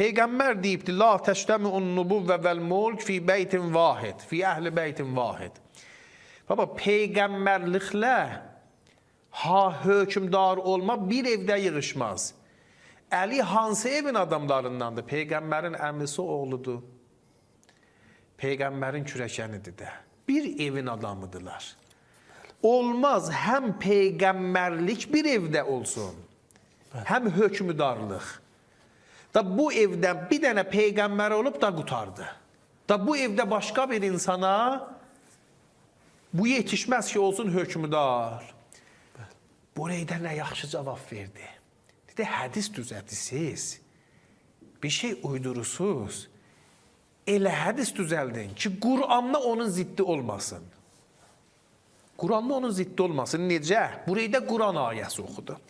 Peygamber deyibdi, la təştəmi'un nubuvvə vəl mulk fi beytin vahid, fi əhli beytin vahid. Baba, peygamberliklə hökümdar olma bir evdə yığışmaz. Əli hansı evin adamlarındandır? Peygamberin əmrisi oğludur. Peygamberin kürəkənidir də. Bir evin adamıdırlar. Olmaz həm peygamberlik bir evdə olsun, həm hökümdarlıq. Da bu evdən bir dənə peygamber olup da qutardı. Da bu evdə başqa bir insana bu yetişməz ki, olsun hökümdar. Buraya nə yaxşı cavab verdi. Dedi, hədis düzəltisiz, bir şey uydurusuz. Elə hədis düzəldin ki, Qur'anla onun ziddi olmasın. Qur'anla onun ziddi olmasın. Necə? Burayı da Qur'an ayəsi oxudu.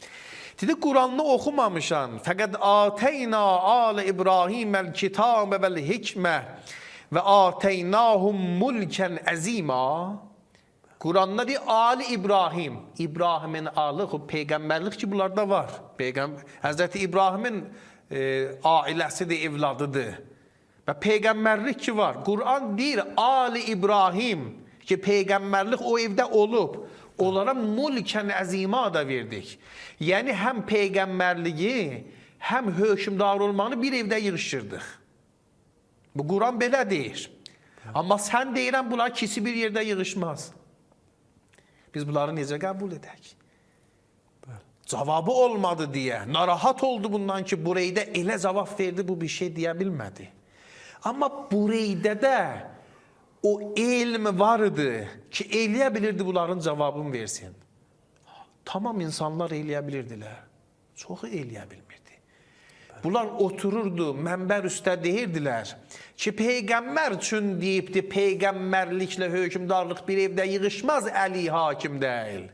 Dedi, Qur'anla oxumamışan. Fəqəd ateyna alə İbrahiməl kitabə vəl hikmə və ateynahum mulkən əzima. Qur'an'da deyir, Ali İbrahim. İbrahim'in alı, peygamberlik ki bunlarda var. Hazreti İbrahim'in ailəsidir, evladıdır. Və peygamberlik ki var. Qur'an deyir, Ali İbrahim ki peygamberlik o evdə olub. Onlara mulkən əzima da verdik. Yəni həm peygamberliyi, həm hökümdar olmanı bir evdə yığışdırdıq. Bu Qur'an belə deyir. Amma sən deyirən bunlar ikisi bir yerdə yığışmaz. Biz bunları necə qəbul edək? Cavabı olmadı deyə. Narahat oldu bundan ki, burayda elə cavab verdi, bu bir şey deyə bilmədi. Amma burayda da o elm vardı ki, eləyə bilirdi bunların cavabını versin. Tamam insanlar eləyə bilirdilər. Çoxu eləyə bilmirdi. Bunlar otururdu, mənbər üstə deyirdilər ki, peygamber üçün deyibdi, peygamberliklə hökümdarlıq bir evdə yığışmaz, Əli hakim deyil.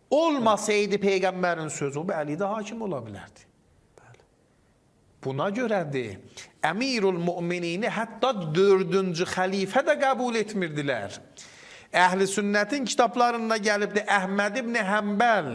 Olmasaydı peygamberin sözü, o Əli də hakim ola bilərdi. Buna görədir, Əmirul Müminini hətta 4-cü xəlifə də qəbul etmirdilər. Əhl-i sünnətin kitablarında gəlibdi Əhməd ibn Həmbəl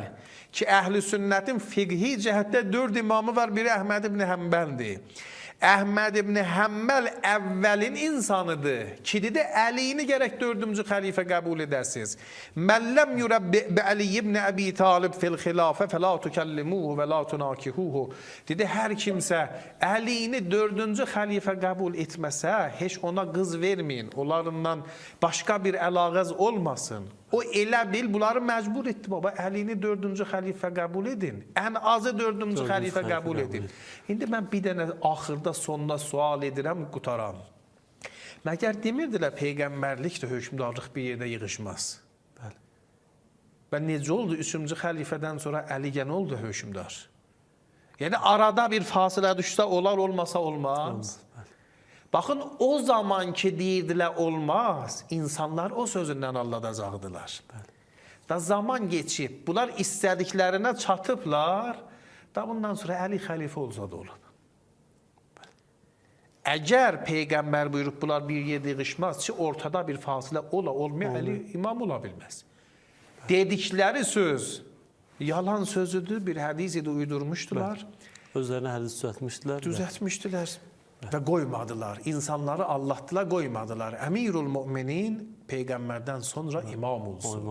ki, Əhl-i sünnətin fiqhi cəhətdə 4 imamı var, biri Əhməd ibn Həmbəldir. Əhməd ibn Həmbəl əvvəlin insanıdır ki, dedi, Əliyini gərək 4-cü xəlifə qəbul edəsiniz. Məlləm yürəbbi Əli ibn Əbi Talib fil xilafə fəla tükəllimuhu və la tunakihuhu. Dedi, hər kimsə Əliyini 4-cü xəlifə qəbul etməsə, heç ona qız verməyin, onlarından başqa bir əlaqəz olmasın. O elə bil, bunları məcbur etdi, baba, Əlini 4-cü xəlifə qəbul edin. Ən azı 4-cü xəlifə qəbul edin. İndi mən bir dənə axırda, sonda sual edirəm, qutaram. Məgər demirdilər, peyğəmbərlik də hökümdarlıq bir yerdə yığışmaz. Və necə oldu? 3-cü xəlifədən sonra Əli gənə oldu hökümdar. Yəni, arada bir fasilə düşsə, olar, olmasa olmaz. Baxın, o zaman ki deyirdilər olmaz, insanlar o sözündən alladacaqdılar. Da zaman geçib, bunlar istədiklərinə çatıblar, da bundan sonra Əli xəlifə olsa da olub. Əgər peyğəmbər buyurub, bunlar bir yerdə yığışmaz ki, ortada bir fasilə olmaya Əli imam ola bilməz. Dedikləri söz yalan sözüdür, bir hədis idi, uydurmuşdular. Özlərinə hədis düzəltmişdilər. Düzəltmişdilər. Və qoymadılar, insanları Allahdılar, qoymadılar. Əmirul Müminin peyğəmbərdən sonra imam olsun.